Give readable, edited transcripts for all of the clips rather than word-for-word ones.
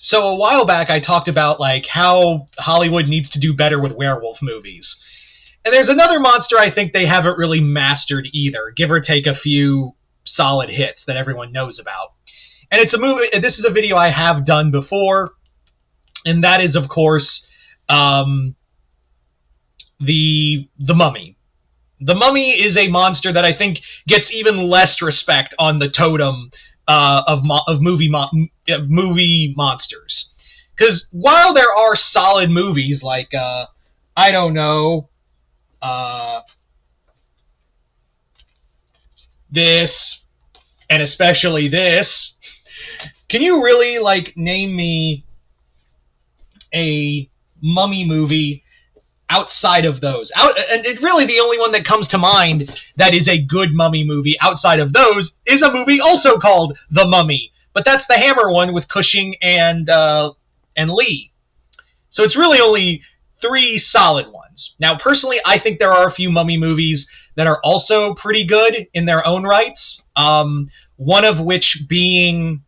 So a while back, I talked about like how Hollywood needs to do better with werewolf movies, and there's another monster I think they haven't really mastered either, give or take a few solid hits that everyone knows about. And it's a movie. This is a video I have done before, and that is, of course, um, the Mummy. The Mummy is a monster that I think gets even less respect on the totem of movie monsters. Because while there are solid movies like I don't know, uh, this, and especially this, can you really like name me a mummy movie outside of those? And really the only one that comes to mind that is a good mummy movie outside of those is a movie also called The Mummy, but that's the Hammer one with Cushing and Lee. So it's really only three solid ones. Now, personally, I think there are a few mummy movies that are also pretty good in their own rights. One of which being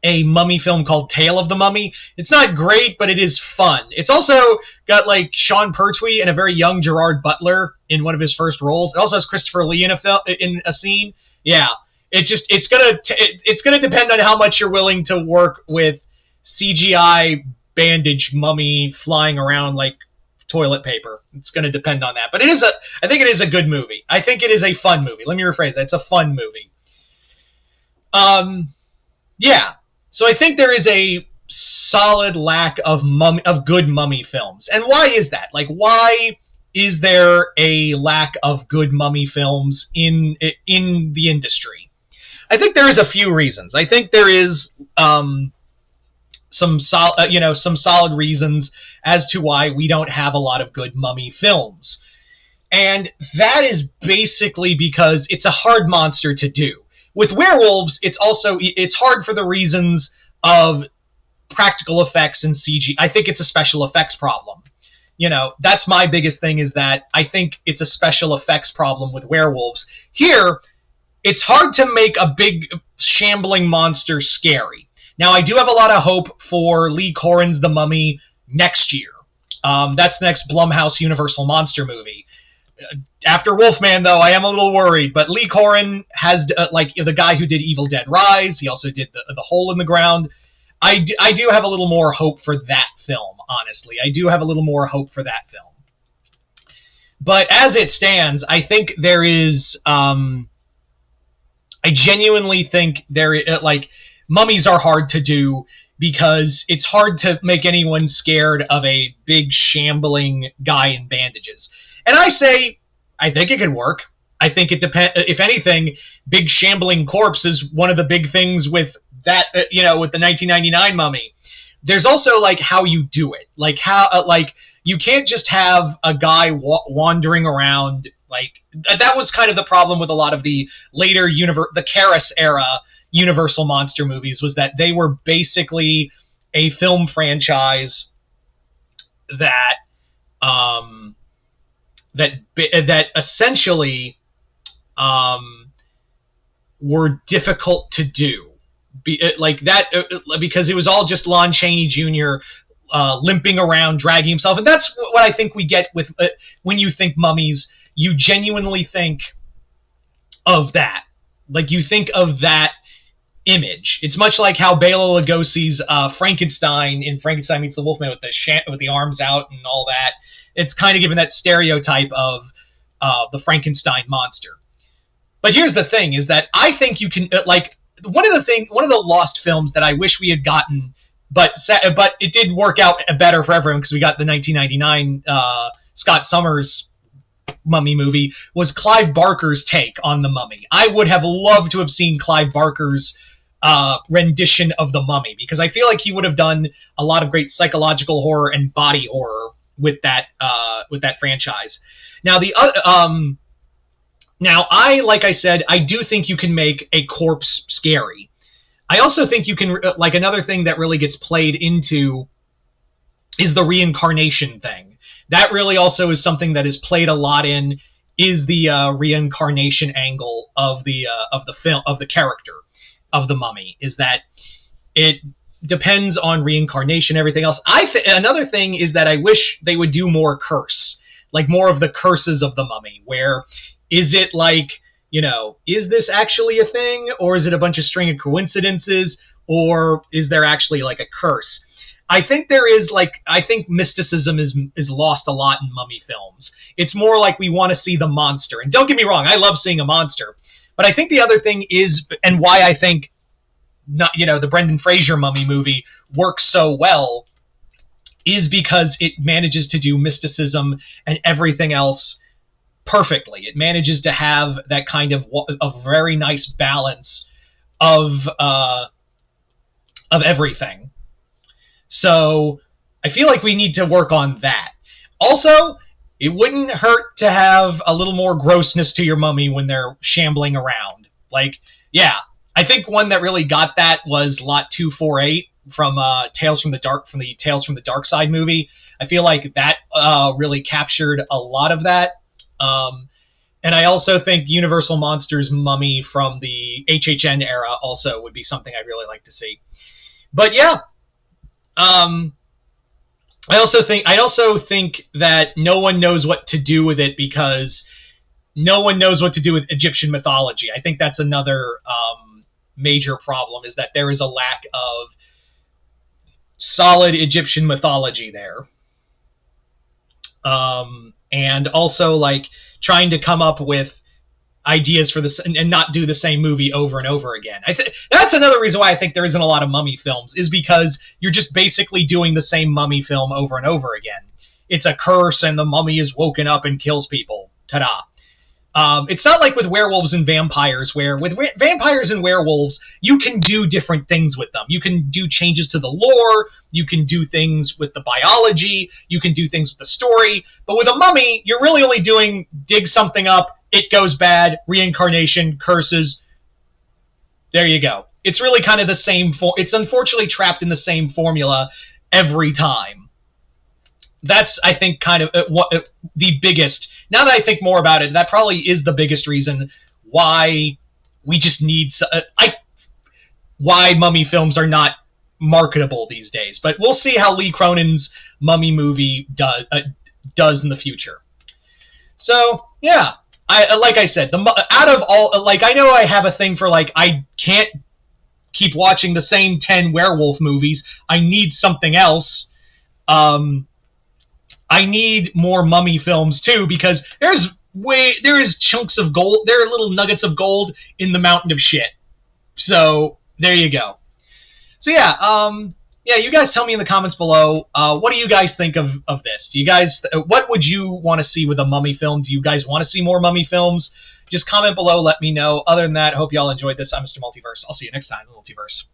a mummy film called Tale of the Mummy. It's not great, but it is fun. It's also got like Sean Pertwee and a very young Gerard Butler in one of his first roles. It also has Christopher Lee in a scene. Yeah, it's gonna depend on how much you're willing to work with CGI bandage mummy flying around like toilet paper. It's going to depend on that. But I think it is a good movie. I think it is a fun movie. Let me rephrase that. It's a fun movie. Yeah. So I think there is a solid lack of good mummy films. And why is that? Like, why is there a lack of good mummy films in the industry? I think there is a few reasons. I think there is some solid reasons as to why we don't have a lot of good mummy films. And that is basically because it's a hard monster to do. With werewolves, it's hard for the reasons of practical effects and CG. I think it's a special effects problem. That's my biggest thing, is that I think it's a special effects problem with werewolves. Here, it's hard to make a big shambling monster scary. Now, I do have a lot of hope for Lee Corrin's The Mummy next year. That's the next Blumhouse Universal monster movie. After Wolfman, though, I am a little worried. But Lee Corrin has, the guy who did Evil Dead Rise, he also did the Hole in the Ground. I do have a little more hope for that film, honestly. I do have a little more hope for that film. But as it stands, I think there is... I genuinely think mummies are hard to do because it's hard to make anyone scared of a big shambling guy in bandages. And I think it can work. I think it depends. If anything, big shambling corpse is one of the big things with that, with the 1999 Mummy. There's also like how you do it. Like how, you can't just have a guy wandering around. Like that was kind of the problem with a lot of the later the Karras era Universal monster movies, was that they were basically a film franchise that that essentially were difficult to do, because it was all just Lon Chaney Jr. Limping around, dragging himself, and that's what I think we get with when you think mummies. You genuinely think of that, like you think of that image. It's much like how Bela Lugosi's Frankenstein in Frankenstein Meets the Wolfman with the arms out and all that. It's kind of given that stereotype of the Frankenstein monster. But here's the thing: is that I think you can one of the lost films that I wish we had gotten, but it did work out better for everyone because we got the 1999 Scott Summers Mummy movie, was Clive Barker's take on the Mummy. I would have loved to have seen Clive Barker's rendition of the Mummy, because I feel like he would have done a lot of great psychological horror and body horror with that franchise. Now like I said, I do think you can make a corpse scary. I also think you can another thing that really gets played into is the reincarnation thing. That really also is something that is played a lot in, is the reincarnation angle of the film, of the character of the Mummy, is that depends on reincarnation, everything else. Another thing is that I wish they would do more curse, like more of the curses of the mummy, where is it like, is this actually a thing, or is it a bunch of string of coincidences, or is there actually like a curse? I think I think mysticism is lost a lot in mummy films. It's more like we want to see the monster. And don't get me wrong, I love seeing a monster. But I think the other thing is, and why I think the Brendan Fraser mummy movie works so well, is because it manages to do mysticism and everything else perfectly. It manages to have that kind of a very nice balance of everything. So I feel like we need to work on that. Also, it wouldn't hurt to have a little more grossness to your mummy when they're shambling around. Like, yeah, I think one that really got that was Lot 248 from the Tales from the Dark Side movie. I feel like that really captured a lot of that. And I also think Universal Monsters Mummy from the HHN era also would be something I'd really like to see. But yeah, I also think that no one knows what to do with it because no one knows what to do with Egyptian mythology. I think that's another major problem, is that there is a lack of solid Egyptian mythology there. And also, like, trying to come up with ideas for this and not do the same movie over and over again. That's another reason why I think there isn't a lot of mummy films, is because you're just basically doing the same mummy film over and over again. It's a curse and the mummy is woken up and kills people. Ta-da. It's not like with werewolves and vampires, where with vampires and werewolves, you can do different things with them. You can do changes to the lore, you can do things with the biology, you can do things with the story, but with a mummy, you're really only doing dig something up, it goes bad, reincarnation, curses, there you go. It's really kind of the same, it's unfortunately trapped in the same formula every time. That's, I think, kind of the biggest, now that I think more about it, that probably is the biggest reason why we just need, why mummy films are not marketable these days. But we'll see how Lee Cronin's mummy movie does in the future. So, yeah, like I said, out of all, like, I know I have a thing for, like, I can't keep watching the same 10 werewolf movies. I need something else. I need more mummy films too, because there is chunks of gold, there are little nuggets of gold in the mountain of shit. So there you go. So yeah, you guys tell me in the comments below, what do you guys think of this? Do you guys, what would you want to see with a mummy film? Do you guys want to see more mummy films? Just comment below, let me know. Other than that, hope y'all enjoyed this. I'm Mr. Multiverse. I'll see you next time in the Multiverse.